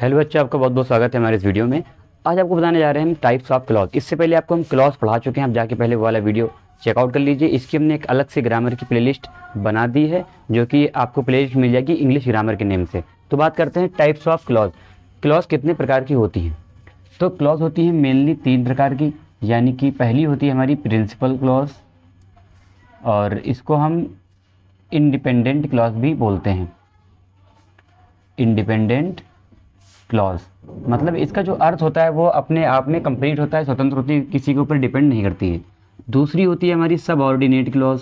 Hello बच्चों, आपका बहुत बहुत स्वागत है हमारे इस वीडियो में। आज आपको बताने जा रहे हैं हम टाइप्स ऑफ क्लॉज। इससे पहले आपको हम क्लॉज पढ़ा चुके हैं, आप जाके पहले वो वाला वीडियो चेकआउट कर लीजिए। इसकी हमने एक अलग से ग्रामर की प्लेलिस्ट बना दी है, जो कि आपको प्लेलिस्ट मिल जाएगी इंग्लिश ग्रामर के नेम से। तो बात करते हैं टाइप्स ऑफ क्लॉज। क्लॉज कितने प्रकार की होती हैं? तो क्लॉज होती हैं मेनली 3 प्रकार की, यानी कि पहली होती है हमारी प्रिंसिपल क्लॉज, और इसको हम इंडिपेंडेंट क्लॉज भी बोलते हैं। इंडिपेंडेंट क्लॉज मतलब इसका जो अर्थ होता है वो अपने आप में कंप्लीट होता है, स्वतंत्र होती है, किसी के ऊपर डिपेंड नहीं करती है। दूसरी होती है हमारी सबऑर्डिनेट क्लॉज।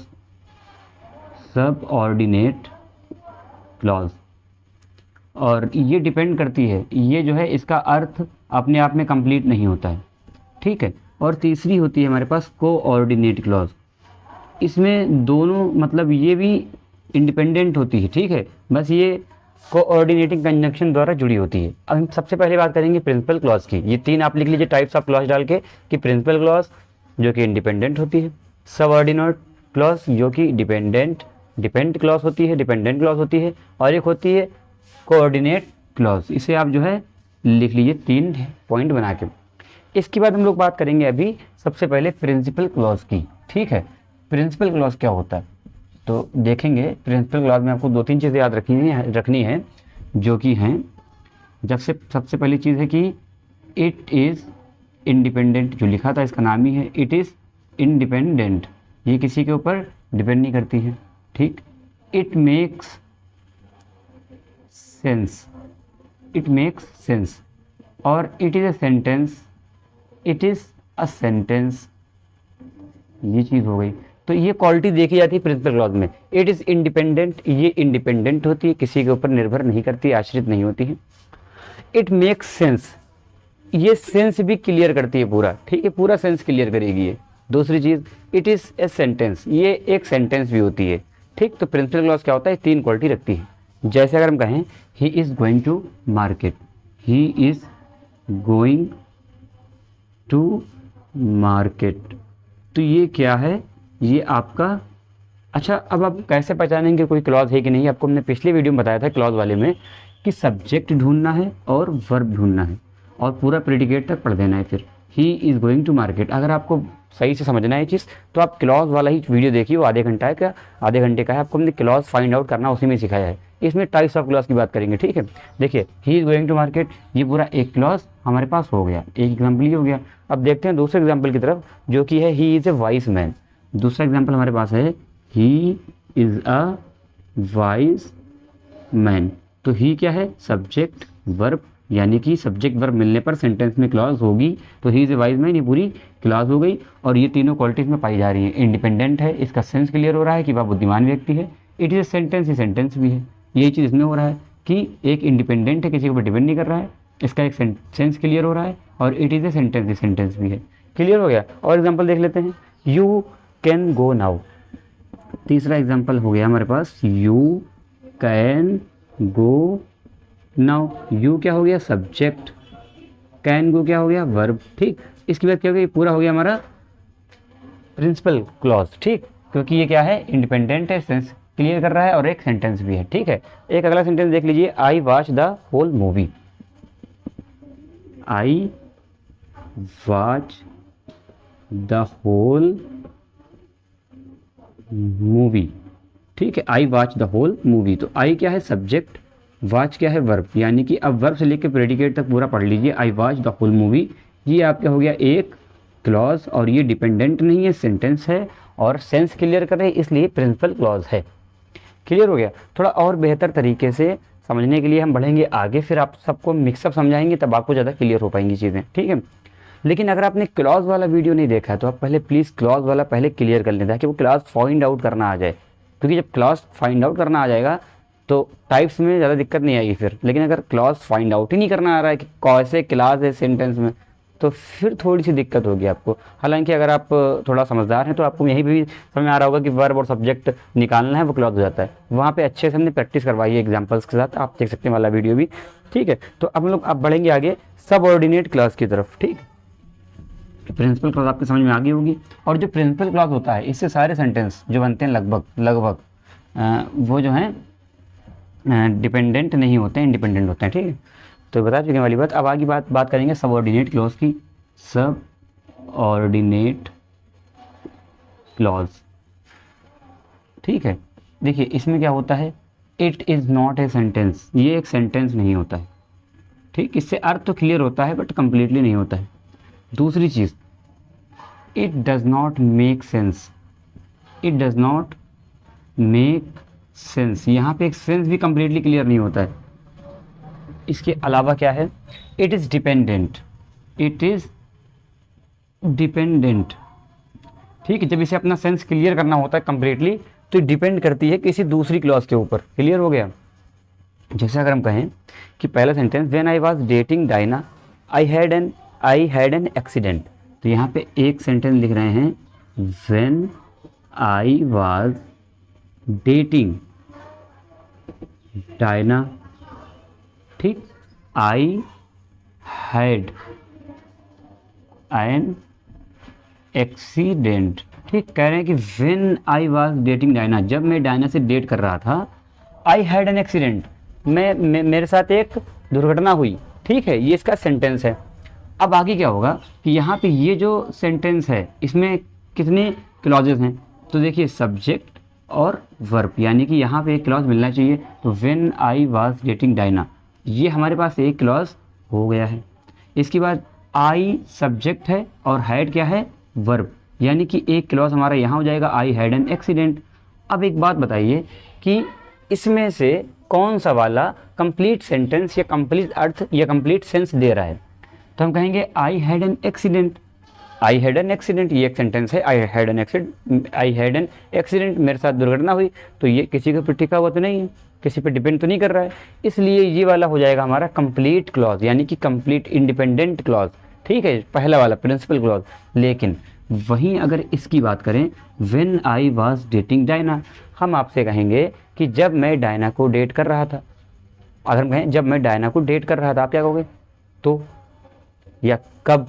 सबऑर्डिनेट क्लॉज, और ये डिपेंड करती है, ये जो है इसका अर्थ अपने आप में कंप्लीट नहीं होता है, ठीक है। और तीसरी होती है हमारे पास कोऑर्डिनेट क्लॉज। इसमें दोनों मतलब ये भी इंडिपेंडेंट होती है, ठीक है, बस ये कोऑर्डिनेटिंग कंजंक्शन द्वारा जुड़ी होती है। अब हम सबसे पहले बात करेंगे प्रिंसिपल क्लॉज की। ये 3 आप लिख लीजिए टाइप्स ऑफ क्लॉज डाल के, कि प्रिंसिपल क्लॉज जो कि इंडिपेंडेंट होती है, सबऑर्डिनेट क्लॉज जो कि डिपेंड क्लॉज होती है, डिपेंडेंट क्लॉज होती है, और एक होती है कोऑर्डिनेट क्लॉज। इसे आप जो है लिख लीजिए 3 पॉइंट बना के। इसके बाद हम लोग बात करेंगे अभी सबसे पहले प्रिंसिपल क्लॉज की, ठीक है। प्रिंसिपल क्लॉज क्या होता है तो देखेंगे। प्रिंसिपल क्लॉज में आपको 2-3 चीज़ें याद रखनी है, जो कि हैं, सबसे पहली चीज़ है कि इट इज़ इंडिपेंडेंट। जो लिखा था इसका नाम ही है इट इज़ इंडिपेंडेंट, ये किसी के ऊपर डिपेंड नहीं करती है, ठीक। इट मेक्स सेंस, और इट इज़ अ सेंटेंस, ये चीज़ हो गई। तो ये क्वालिटी देखी जाती है प्रिंसिपल क्लॉज में। इट इज़ इंडिपेंडेंट, ये इंडिपेंडेंट होती है, किसी के ऊपर निर्भर नहीं करती, आश्रित नहीं होती है। इट मेक्स सेंस, ये सेंस भी क्लियर करती है पूरा, ठीक है, पूरा सेंस क्लियर करेगी ये। दूसरी चीज़ इट इज़ ए सेंटेंस, ये एक सेंटेंस भी होती है, ठीक। तो प्रिंसिपल क्लॉज क्या होता है, 3 क्वालिटी रखती है। जैसे अगर हम कहें he is going to market, he is going to market, तो ये क्या है, ये आपका। अच्छा, अब आप कैसे पहचानेंगे कोई क्लॉज है कि नहीं? आपको हमने पिछले वीडियो में बताया था क्लॉज वाले में कि सब्जेक्ट ढूंढना है और वर्ब ढूंढना है, और पूरा प्रेडिकेट तक पढ़ देना है। फिर he is going to market, अगर आपको सही से समझना है ये चीज़ तो आप क्लॉज वाला ही वीडियो देखिए, वो आधे घंटे का है। आपको हमने क्लॉज फाइंड आउट करना उसी में सिखाया है। इसमें टाइप्स ऑफ क्लॉज की बात करेंगे, ठीक है। देखिए he is going to market, ये पूरा एक क्लॉज हमारे पास हो गया, एक एग्जाम्पल ही हो गया। अब देखते हैं दूसरे एग्जाम्पल की तरफ, जो कि है he is a wise man. दूसरा एग्जाम्पल हमारे पास है he is a wise man. तो ही क्या है, सब्जेक्ट वर्ब, यानी कि सब्जेक्ट वर्ब मिलने पर सेंटेंस में क्लॉज होगी। तो he is a wise man, ये पूरी क्लॉज हो गई। और ये तीनों क्वालिटीज में पाई जा रही है। इंडिपेंडेंट है, इसका सेंस क्लियर हो रहा है कि वह बुद्धिमान व्यक्ति है। इट इज़ ए सेंटेंस, ये सेंटेंस भी है। यही चीज़ इसमें हो रहा है कि एक इंडिपेंडेंट है, किसी के ऊपर डिपेंड नहीं कर रहा है, इसका एक सेंस क्लियर हो रहा है। और इट इज़ ए सेंटेंस, ये सेंटेंस भी है। क्लियर हो गया। और एग्जाम्पल देख लेते हैं, यू कैन गो नाउ। तीसरा एग्जाम्पल हो गया हमारे पास, you can go now. You क्या हो गया, सब्जेक्ट, कैन गो क्या हो गया, वर्ब, ठीक। इसके बाद क्या हो गया, ये पूरा हो गया हमारा प्रिंसिपल क्लॉज, ठीक, क्योंकि ये क्या है, इंडिपेंडेंट है, सेंस क्लियर कर रहा है, और एक सेंटेंस भी है, ठीक है। एक अगला सेंटेंस देख लीजिए, I watch the whole movie. I watch the whole movie, ठीक है। I watch the whole movie, तो आई क्या है, सब्जेक्ट, वॉच क्या है, वर्ब, यानी कि अब वर्ब से लेकर प्रेडिकेट तक पूरा पढ़ लीजिए। I watch the whole movie, ये आपका हो गया एक क्लॉज, और ये डिपेंडेंट नहीं है, सेंटेंस है, और सेंस क्लियर कर रहे हैं, इसलिए प्रिंसिपल क्लॉज है। क्लियर हो गया। थोड़ा और बेहतर तरीके से समझने के लिए हम बढ़ेंगे आगे, फिर आप सबको मिक्सअप समझाएंगे, तब आपको ज़्यादा क्लियर हो पाएंगी चीज़ें, ठीक है। लेकिन अगर आपने क्लॉज वाला वीडियो नहीं देखा है तो आप पहले प्लीज़ क्लॉज वाला पहले क्लियर कर लें, ताकि वो क्लॉज फाइंड आउट करना आ जाए। क्योंकि जब क्लॉज फाइंड आउट करना आ जाएगा तो टाइप्स में ज़्यादा दिक्कत नहीं आएगी फिर। लेकिन अगर क्लॉज फाइंड आउट ही नहीं करना आ रहा है कि कैसे क्लॉज है सेंटेंस में, तो फिर थोड़ी सी दिक्कत होगी आपको। हालांकि अगर आप थोड़ा समझदार हैं तो आपको यहीं भी समझ में आ रहा होगा कि वर्ब और सब्जेक्ट निकालना है, वो क्लॉज हो जाता है। वहाँ पे अच्छे से हमने प्रैक्टिस करवाई है एग्जांपल्स के साथ, आप देख सकते हैं वाला वीडियो भी, ठीक है। तो अब हम लोग अब बढ़ेंगे आगे सबऑर्डिनेट क्लॉज की तरफ, ठीक। प्रिंसिपल क्लॉज आपके समझ में आ गई होगी। और जो प्रिंसिपल क्लॉज होता है, इससे सारे सेंटेंस जो बनते हैं लगभग वो जो हैं डिपेंडेंट नहीं होते हैं, इंडिपेंडेंट होते हैं, ठीक है। तो बता चुके हैं वाली बात। अब आगे बात करेंगे सबऑर्डिनेट क्लॉज की। सब ऑर्डिनेट क्लॉज, ठीक है। देखिए इसमें क्या होता है, it is not a sentence, ये एक सेंटेंस नहीं होता है, ठीक। इससे अर्थ तो क्लियर होता है बट कंप्लीटली नहीं होता है। दूसरी चीज़, it does not make sense, it does not make sense, यहाँ पे एक सेंस भी कंप्लीटली क्लियर नहीं होता है। इसके अलावा क्या है, it is dependent, it is dependent, ठीक है। जब इसे अपना सेंस क्लियर करना होता है कंप्लीटली तो डिपेंड करती है किसी दूसरी क्लॉज के ऊपर। क्लियर हो गया। जैसे अगर हम कहें कि पहला sentence, when I was dating Diana I had an accident, तो यहाँ पे एक सेंटेंस लिख रहे हैं when I was dating Diana, ठीक, आई हैड एन एक्सीडेंट, ठीक। कह रहे हैं कि when I was dating Diana, जब मैं डायना से डेट कर रहा था, आई हैड एन एक्सीडेंट, मेरे साथ एक दुर्घटना हुई, ठीक है। ये इसका सेंटेंस है। अब आगे क्या होगा कि यहाँ पे ये जो सेंटेंस है इसमें कितने क्लॉजेस हैं, तो देखिए सब्जेक्ट और वर्ब, यानी कि यहाँ पे एक क्लॉज मिलना चाहिए। तो when I was dating Diana, ये हमारे पास एक क्लॉज हो गया है। इसके बाद आई सब्जेक्ट है और हैड क्या है, वर्ब, यानी कि एक क्लॉज हमारा यहाँ हो जाएगा, आई हैड एन एक्सीडेंट। अब एक बात बताइए कि इसमें से कौन सा वाला कंप्लीट सेंटेंस या कंप्लीट अर्थ या कंप्लीट सेंस दे रहा है। तो हम कहेंगे I had an accident, I had an accident, ये एक सेंटेंस है, आई हैड एन एक्सीडेंट, मेरे साथ दुर्घटना हुई, तो ये किसी के ऊपर टिका हुआ तो नहीं है, किसी पे डिपेंड तो नहीं कर रहा है, इसलिए ये वाला हो जाएगा हमारा कंप्लीट क्लॉज, यानी कि कंप्लीट इंडिपेंडेंट क्लॉज, ठीक है, पहला वाला प्रिंसिपल क्लॉज। लेकिन वहीं अगर इसकी बात करें, when I was dating Diana, हम आपसे कहेंगे कि जब मैं डायना को डेट कर रहा था। अगर हम कहें जब मैं डायना को डेट कर रहा था, आप क्या कहोगे, तो या कब,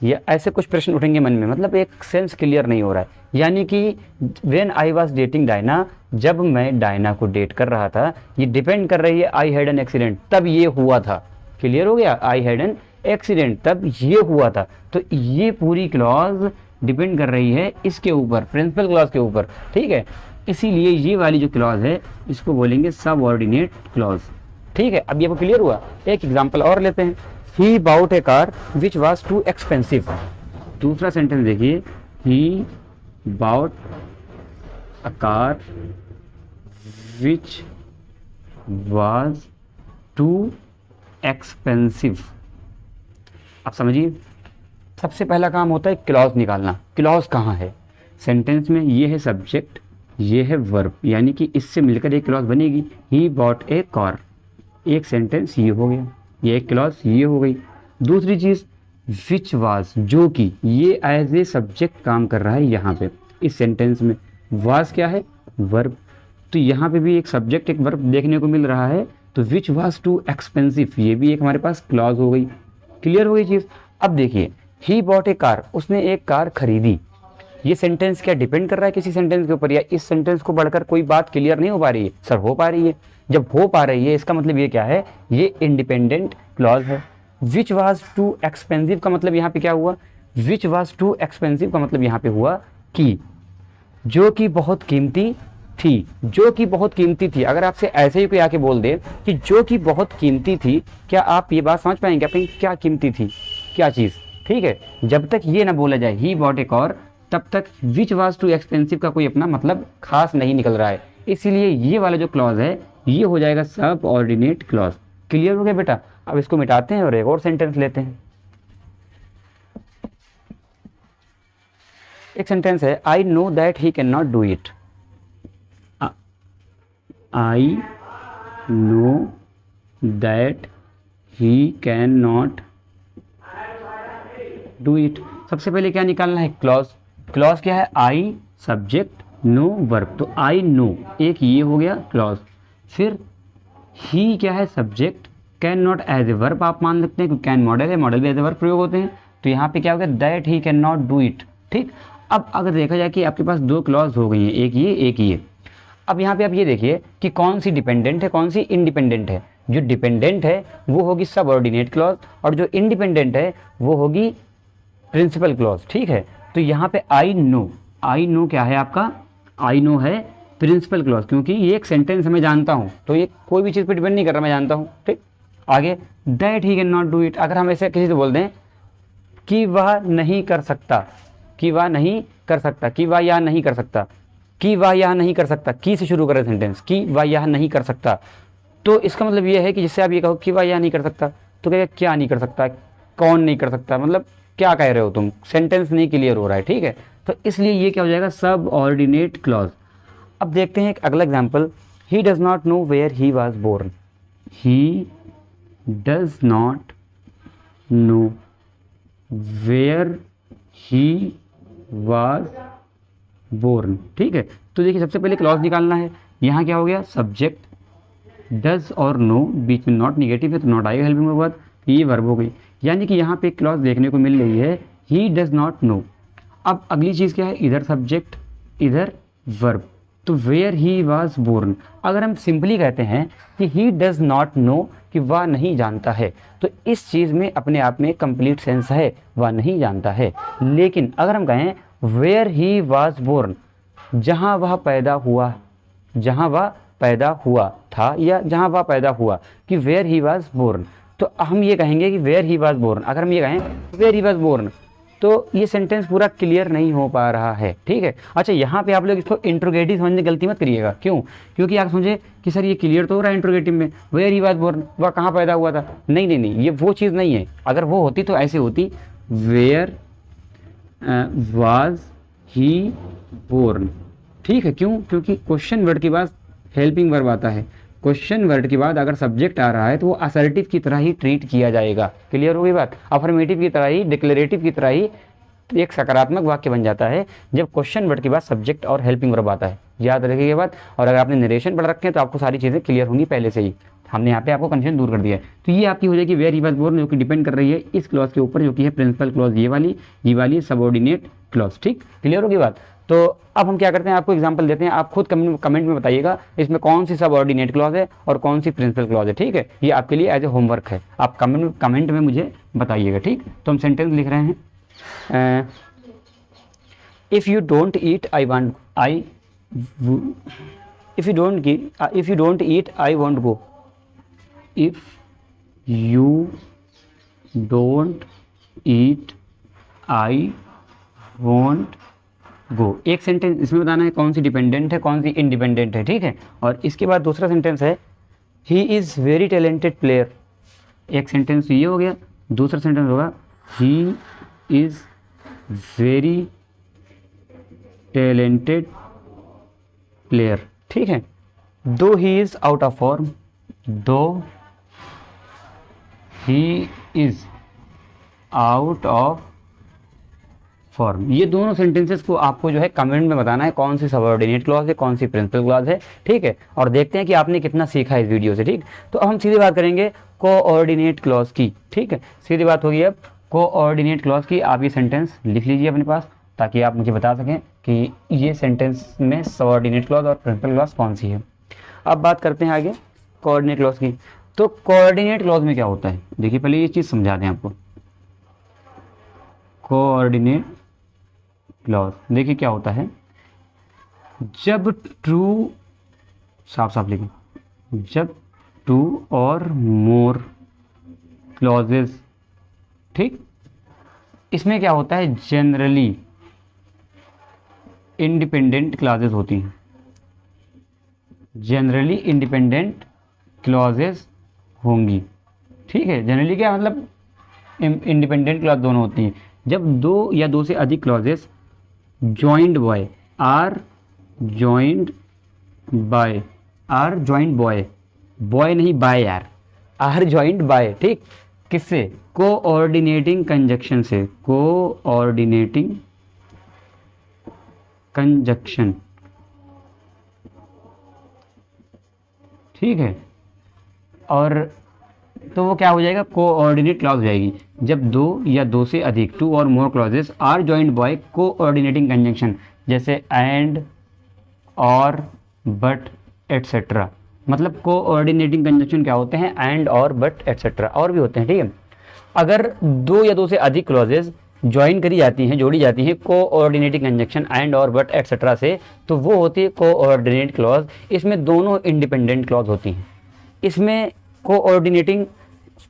या ऐसे कुछ प्रश्न उठेंगे मन में, मतलब एक सेंस क्लियर नहीं हो रहा है। यानी कि when I was dating Diana, जब मैं डायना को डेट कर रहा था, ये डिपेंड कर रही है आई हैड एन एक्सीडेंट, तब ये हुआ था। क्लियर हो गया, आई हैड एन एक्सीडेंट, तब ये हुआ था। तो ये पूरी क्लॉज डिपेंड कर रही है इसके ऊपर, प्रिंसिपल क्लॉज के ऊपर, ठीक है। इसीलिए ये वाली जो क्लॉज है इसको बोलेंगे सबऑर्डिनेट क्लॉज, ठीक है। अब ये आपको क्लियर हुआ। एक एग्जांपल और लेते हैं, he bought a car which was too expensive. दूसरा सेंटेंस देखिए, he bought a car which was too expensive. आप समझिए, सबसे पहला काम होता है क्लॉज निकालना। क्लॉज कहाँ है सेंटेंस में, ये है सब्जेक्ट, ये है वर्ब, यानी कि इससे मिलकर एक क्लॉज बनेगी। ही बॉट ए कार, एक सेंटेंस ये हो गया, ये एक क्लॉज ये हो गई। दूसरी चीज़ विच वाज, जो कि, ये एज ए सब्जेक्ट काम कर रहा है यहाँ पे इस सेंटेंस में। वाज क्या है, वर्ब, तो यहाँ पे भी एक सब्जेक्ट एक वर्ब देखने को मिल रहा है। तो विच वाज टू एक्सपेंसिव, ये भी एक हमारे पास क्लॉज हो गई। क्लियर हो गई चीज़। अब देखिए, ही बॉट ए कार, उसने एक कार खरीदी, ये सेंटेंस क्या डिपेंड कर रहा है किसी सेंटेंस के ऊपर, या इस सेंटेंस को बढ़कर कोई बात क्लियर नहीं हो पा रही है। सर हो पा रही है, जब हो पा रही है इसका मतलब ये क्या है, ये इंडिपेंडेंट क्लॉज है। विच वाज टू एक्सपेंसिव का मतलब यहाँ पे क्या हुआ, विच वाज टू एक्सपेंसिव का मतलब यहाँ पे हुआ कि जो कि बहुत कीमती थी, जो कि बहुत कीमती थी। अगर आपसे ऐसे ही कोई आके बोल दे कि जो कि बहुत कीमती थी, क्या आप ये बात समझ पाएंगे, आप क्या कीमती थी, क्या चीज़, ठीक है। जब तक ये ना बोला जाए ही बॉट ए कार, तब तक विच वाज टू एक्सपेंसिव का कोई अपना मतलब खास नहीं निकल रहा है। इसीलिए ये वाला जो क्लॉज है ये हो जाएगा सब ऑर्डिनेट क्लॉज। क्लियर हो गया बेटा। अब इसको मिटाते हैं और एक और सेंटेंस लेते हैं। एक सेंटेंस है, I know that he can not do it. I know that he can not do it. सबसे पहले क्या निकालना है, क्लॉज। क्लॉज क्या है, आई सब्जेक्ट नो वर्ब, तो आई नो एक ये हो गया क्लॉज। फिर ही क्या है, subject, can not as a verb आप मान सकते हैं क्योंकि कैन मॉडल है, मॉडल भी एज ए वर्ब प्रयोग होते हैं। तो यहाँ पे क्या हो गया, that he can not do it, ठीक। अब अगर देखा जाए कि आपके पास दो क्लॉज हो गई हैं, एक ये एक ये। अब यहाँ पे आप ये देखिए कि कौन सी डिपेंडेंट है कौन सी इंडिपेंडेंट है। जो डिपेंडेंट है वो होगी सबऑर्डिनेट क्लॉज और जो इंडिपेंडेंट है वो होगी प्रिंसिपल क्लॉज। ठीक है, तो यहाँ पे आई नो क्या है आपका, आई नो है प्रिंसिपल क्लॉज, क्योंकि ये एक सेंटेंस मैं जानता हूँ, तो ये कोई भी चीज़ पे डिपेंड नहीं कर रहा, मैं जानता हूँ। ठीक, आगे that he can not do it, अगर हम ऐसे किसी से बोल दें कि वह नहीं कर सकता, कि वह नहीं कर सकता, कि वह यह नहीं कर सकता, कि वह यह नहीं कर सकता, की से शुरू करें सेंटेंस, कि वह यह नहीं कर सकता, तो इसका मतलब ये है कि जिससे आप ये कहो कि वह यह नहीं कर सकता, तो कहेगा क्या नहीं कर सकता, कौन नहीं कर सकता, मतलब क्या कह रहे हो तुम, सेंटेंस नहीं क्लियर हो रहा है। ठीक है, तो इसलिए ये क्या हो जाएगा, सब ऑर्डिनेट क्लॉज। अब देखते हैं एक अगला example, he does not know where he was born, he does not know where he was born. ठीक है, तो देखिए सबसे पहले क्लॉज निकालना है, यहाँ क्या हो गया, सब्जेक्ट डज और नो, बीच में नॉट निगेटिव है तो नॉट आएगा हेल्पिंग वर्ब, ये वर्ब हो गई, यानी कि यहाँ पे क्लॉज देखने को मिल रही है, ही डज नॉट नो। अब अगली चीज़ क्या है, इधर सब्जेक्ट इधर वर्ब, तो वेयर ही वॉज बोर्न, अगर हम सिंपली कहते हैं कि ही डज नॉट नो कि वह नहीं जानता है, तो इस चीज़ में अपने आप में कंप्लीट सेंस है, वह नहीं जानता है। लेकिन अगर हम कहें वेयर ही वॉज बोर्न, जहाँ वह पैदा हुआ, जहाँ वह पैदा हुआ था या जहाँ वह पैदा हुआ, कि वेयर ही वॉज बोर्न, तो हम ये कहेंगे कि वेयर ही वॉज बोर्न, अगर हम ये कहें वेयर ही वॉज बोर्न, तो ये सेंटेंस पूरा क्लियर नहीं हो पा रहा है। ठीक है, अच्छा यहाँ पे आप लोग इसको इंट्रोगेटिव समझने गलती मत करिएगा, क्यों, क्योंकि आप समझे कि सर ये क्लियर तो हो रहा है इंट्रोगेटिव में, वेयर ही वॉज बोर्न, वह कहाँ पैदा हुआ था, नहीं नहीं नहीं, ये वो चीज़ नहीं है, अगर वो होती तो ऐसे होती, वेयर वाज ही बोर्न। ठीक है, क्यों, क्योंकि क्वेश्चन वर्ड के बाद हेल्पिंग वर्ब आता है, क्वेश्चन वर्ड के बाद अगर सब्जेक्ट आ रहा है तो वो असर्टिव की तरह ही ट्रीट किया जाएगा। क्लियर हो गई बात, अफर्मेटिव की तरह ही, डिक्लेरेटिव की तरह ही एक सकारात्मक वाक्य बन जाता है जब क्वेश्चन वर्ड के बाद सब्जेक्ट और हेल्पिंग वर्ब आता है। याद रखिए ये बात, और अगर आपने नरेशन पढ़ रखे हैं तो आपको सारी चीज़ें क्लियर होंगी पहले से ही, हमने यहाँ पे आपको कंफ्यूजन दूर कर दिया है। तो ये आपकी हो जाएगी वेयर ही वॉज बोर्न, जो कि डिपेंड कर रही है इस क्लॉज के ऊपर, जो कि है प्रिंसिपल क्लॉज, ये वाली सबऑर्डिनेट क्लॉज। ठीक, क्लियर होगी बात। तो अब हम क्या करते हैं, आपको एग्जांपल देते हैं, आप खुद कमेंट में बताइएगा इसमें कौन सी सबऑर्डिनेट क्लॉज है और कौन सी प्रिंसिपल क्लॉज है। ठीक है, ये आपके लिए एज ए होमवर्क है, आप कमेंट में मुझे बताइएगा। ठीक, तो हम सेंटेंस लिख रहे हैं, if you don't eat I want, if you don't eat I won't go, if you don't eat I won't go. एक सेंटेंस इसमें बताना है कौन सी डिपेंडेंट है कौन सी इंडिपेंडेंट है। ठीक है, और इसके बाद दूसरा सेंटेंस है he is very talented player. एक सेंटेंस ये हो गया, दूसरा सेंटेंस होगा he is very talented player. ठीक है, दो he is out of form, दो he is out of form. ये दोनों सेंटेंसेस को आपको जो है कमेंट में बताना है कौन सी सबऑर्डिनेट क्लॉज है कौन सी प्रिंसिपल क्लॉज है। ठीक है, और देखते हैं कि आपने कितना सीखा इस वीडियो से। ठीक, तो अब हम सीधी बात करेंगे कोऑर्डिनेट क्लॉज की। ठीक है, सीधी बात होगी अब कोऑर्डिनेट क्लॉज की। आप ये सेंटेंस लिख लीजिए अपने पास ताकि आप मुझे बता सकें कि ये सेंटेंस में सबऑर्डिनेट क्लॉज और प्रिंसिपल क्लॉज कौन सी है। अब बात करते हैं आगे कोऑर्डिनेट क्लॉज की। तो कोऑर्डिनेट क्लॉज में क्या होता है, देखिए पहले ये चीज़ समझा दें आपको। कोऑर्डिनेट क्लॉज देखिए क्या होता है, जब ट्रू, साफ साफ लिखें, जब टू और मोर क्लॉजेस, ठीक, इसमें क्या होता है, जनरली इंडिपेंडेंट क्लॉजेस होती हैं, जनरली इंडिपेंडेंट क्लॉजेस होंगी। ठीक है, जनरली क्या मतलब इंडिपेंडेंट क्लॉज दोनों होती हैं जब दो या दो से अधिक clauses joined by, are joined by, are joined boy, boy नहीं बाय यार, आर जॉइंड बाय। ठीक, किससे, कोऑर्डिनेटिंग कंजक्शन से, कोऑर्डिनेटिंग कंजक्शन। ठीक है, और तो वो क्या हो जाएगा, कोऑर्डिनेट क्लॉज हो जाएगी जब दो या दो से अधिक, टू और more clauses are joined by coordinating conjunction, जैसे एंड, और, बट, एट्सेट्रा। मतलब कोऑर्डिनेटिंग कंजंक्शन क्या होते हैं, एंड, और, बट, एटसेट्रा, और भी होते हैं, ठीक है। अगर दो या दो से अधिक क्लॉजेज ज्वाइन करी जाती हैं, जोड़ी जाती हैं कोऑर्डिनेटिंग कंजंक्शन एंड, और, बट, एटसेट्रा से, तो वो होती है कोऑर्डिनेट क्लॉज। इसमें दोनों इंडिपेंडेंट क्लॉज होती हैं। इसमें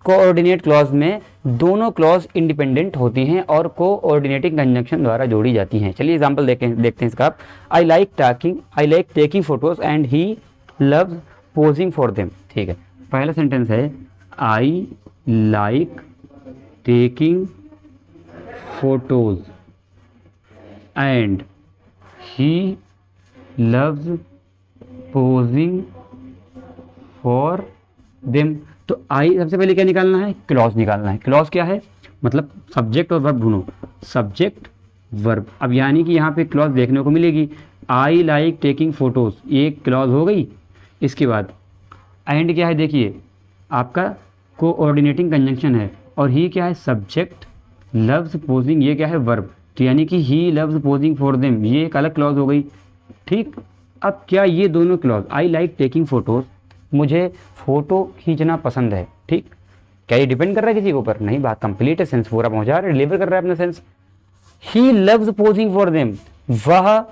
कोऑर्डिनेट क्लॉज में दोनों क्लॉज इंडिपेंडेंट होती हैं और कोऑर्डिनेटिंग कंजंक्शन द्वारा जोड़ी जाती हैं। चलिए एग्जांपल देखते हैं इसका। I like taking photos and he loves posing for them. ठीक है, पहला सेंटेंस है I like taking photos and he loves posing for them. तो आई सबसे पहले क्या निकालना है, क्लॉज निकालना है। क्लॉज क्या है, मतलब सब्जेक्ट और वर्ब ढूंढो, सब्जेक्ट वर्ब। अब यानी कि यहाँ पे क्लॉज देखने को मिलेगी, आई लाइक टेकिंग फोटोज, ये क्लॉज हो गई। इसके बाद एंड क्या है, देखिए आपका कोऑर्डिनेटिंग कंजंक्शन है, और ही क्या है, सब्जेक्ट, लव्स पोजिंग, ये क्या है, वर्ब। तो यानी कि he loves posing for them, ये एक अलग क्लॉज हो गई। ठीक, अब क्या ये दोनों clause, I like taking photos, मुझे फ़ोटो खींचना पसंद है, ठीक, क्या ये डिपेंड कर रहा है किसी के ऊपर, नहीं, बात कंप्लीट है, सेंस पूरा पहुंचा रहा है, डिलीवर कर रहा है अपना sense. He loves posing for them, वह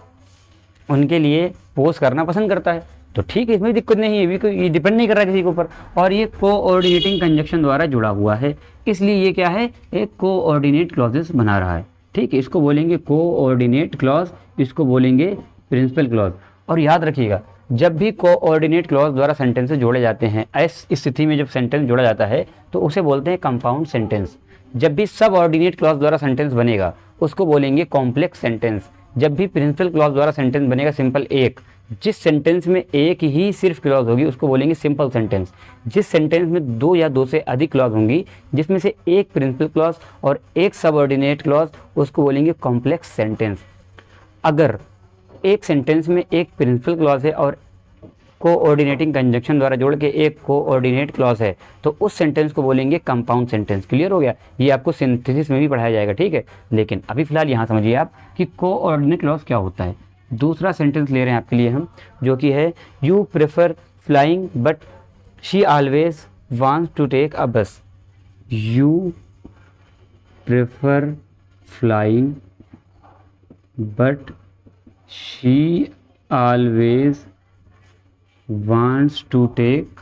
उनके लिए पोज करना पसंद करता है। तो ठीक है, इसमें दिक्कत नहीं है, ये डिपेंड नहीं कर रहा है किसी के ऊपर, और ये कोऑर्डिनेटिंग कंजंक्शन द्वारा जुड़ा हुआ है, इसलिए ये क्या है, एक कोऑर्डिनेट क्लॉजेस बना रहा है। ठीक है, इसको बोलेंगे कोऑर्डिनेट क्लॉज, इसको बोलेंगे प्रिंसिपल क्लॉज। और याद रखिएगा, जब भी कोऑर्डिनेट क्लॉज द्वारा सेंटेंसेस जोड़े जाते हैं, इस स्थिति में जब सेंटेंस जोड़ा जाता है तो उसे बोलते हैं कंपाउंड सेंटेंस। जब भी सब ऑर्डिनेट क्लॉज द्वारा सेंटेंस बनेगा उसको बोलेंगे कॉम्प्लेक्स सेंटेंस। जब भी प्रिंसिपल क्लॉज द्वारा सेंटेंस बनेगा सिंपल एक, जिस सेंटेंस में एक ही सिर्फ क्लॉज होगी उसको बोलेंगे सिंपल सेंटेंस। जिस सेंटेंस में दो या दो से अधिक क्लॉज होंगी, जिसमें से एक प्रिंसिपल क्लॉज और एक सबऑर्डिनेट क्लॉज, उसको बोलेंगे कॉम्प्लेक्स सेंटेंस। अगर एक सेंटेंस में एक प्रिंसिपल क्लॉज है और कोऑर्डिनेटिंग कंजंक्शन द्वारा जोड़ के एक कोऑर्डिनेट क्लॉज है, तो उस सेंटेंस को बोलेंगे कंपाउंड सेंटेंस। क्लियर हो गया, ये आपको सिंथेसिस में भी पढ़ाया जाएगा, ठीक है। लेकिन अभी फिलहाल यहाँ समझिए आप कि कोऑर्डिनेट क्लॉज क्या होता है। दूसरा सेंटेंस ले रहे हैं आपके लिए हम, जो कि है you prefer flying but she always wants to take a bus. You prefer flying but she always wants to take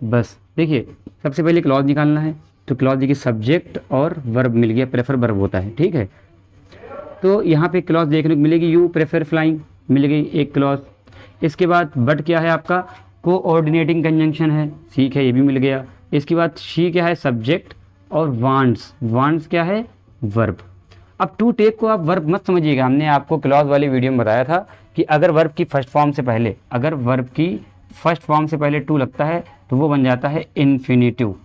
bus. देखिए सबसे पहले क्लॉज निकालना है, तो क्लॉज देखिए सब्जेक्ट और वर्ब मिल गया, प्रेफर वर्ब होता है, ठीक है। तो यहाँ पे क्लॉज देखने को मिलेगी, यू प्रेफर फ्लाइंग मिल गई एक क्लॉज। इसके बाद बट क्या है आपका, कोऑर्डिनेटिंग कंजंक्शन है, ठीक है, ये भी मिल गया। इसके बाद शी क्या है, सब्जेक्ट, और वांट्स क्या है, वर्ब। अब टू टेक को आप वर्ब मत समझिएगा, हमने आपको क्लॉज वाली वीडियो में बताया था कि अगर वर्ब की फर्स्ट फॉर्म से पहले टू लगता है तो वो बन जाता है इन्फिनेटिव,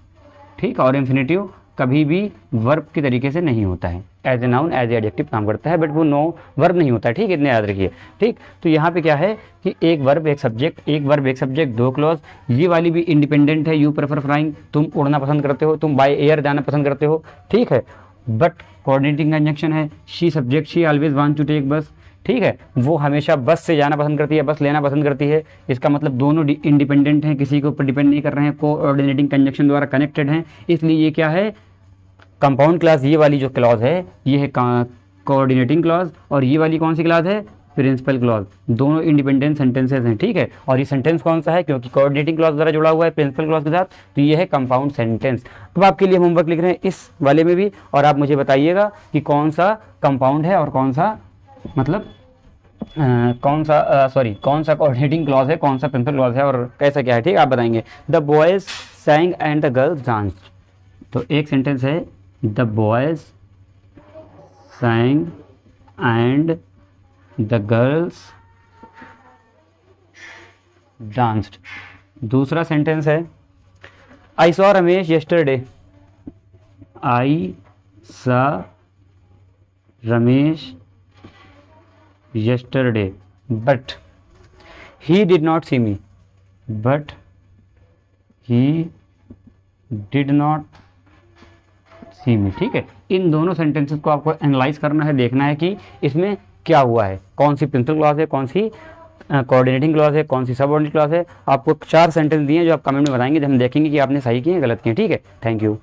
ठीक। और इन्फिनेटिव कभी भी वर्ब के तरीके से नहीं होता है, as a noun as a adjective काम करता है, बट वो वर्ब नहीं होता है, ठीक, इतने याद रखिए, ठीक। तो यहाँ पे क्या है कि एक वर्ब एक सब्जेक्ट दो क्लॉज, ये वाली भी इंडिपेंडेंट है। यू प्रेफर फ्लाइंग, तुम उड़ना पसंद करते हो, तुम बाय एयर जाना पसंद करते हो, ठीक है। बट कोऑर्डिनेटिंग कंजंक्शन है, she subject, she always want to take bus, ठीक है, वो हमेशा बस से जाना पसंद करती है, बस लेना पसंद करती है। इसका मतलब दोनों इंडिपेंडेंट हैं, किसी के ऊपर डिपेंड नहीं कर रहे हैं, कोऑर्डिनेटिंग कंजंक्शन द्वारा कनेक्टेड हैं, इसलिए ये क्या है, कंपाउंड क्लॉज। ये वाली जो क्लॉज है ये है कोऑर्डिनेटिंग क्लॉज, और ये वाली कौन सी क्लॉज है, प्रिंसिपल क्लॉज। दोनों इंडिपेंडेंट सेंटेंसेस हैं, ठीक है। और ये सेंटेंस कौन सा है, क्योंकि कोऑर्डिनेटिंग क्लॉज द्वारा जुड़ा हुआ है प्रिंसिपल क्लॉज के साथ, तो ये है कंपाउंड सेंटेंस। अब आपके लिए होमवर्क लिख रहे हैं इस वाले में भी, और आप मुझे बताइएगा कि कौन सा कंपाउंड है और कौन सा मतलब कौन सा कोऑर्डिनेटिंग क्लॉज है, कौन सा प्रिंसिपल क्लॉज है, और कैसा क्या है, ठीक, आप बताएंगे। The boys सैंग and the girls danced. तो एक सेंटेंस है the boys सैंग and the girls danced. दूसरा सेंटेंस है I saw Ramesh yesterday. I saw Ramesh yesterday but he did not see me, but he did not see me, ठीक है। इन दोनों sentences को आपको एनालाइज करना है, देखना है कि इसमें क्या हुआ है, कौन सी प्रिंसिपल क्लॉज है, कौन सी कोऑर्डिनेटिंग क्लॉज है, कौन सी सबऑर्डिनेट क्लॉज है। आपको 4 सेंटेंस दिए हैं जो आप कमेंट में बताएंगे, जब हम देखेंगे कि आपने सही किए हैं गलत किए हैं। ठीक है, थैंक यू।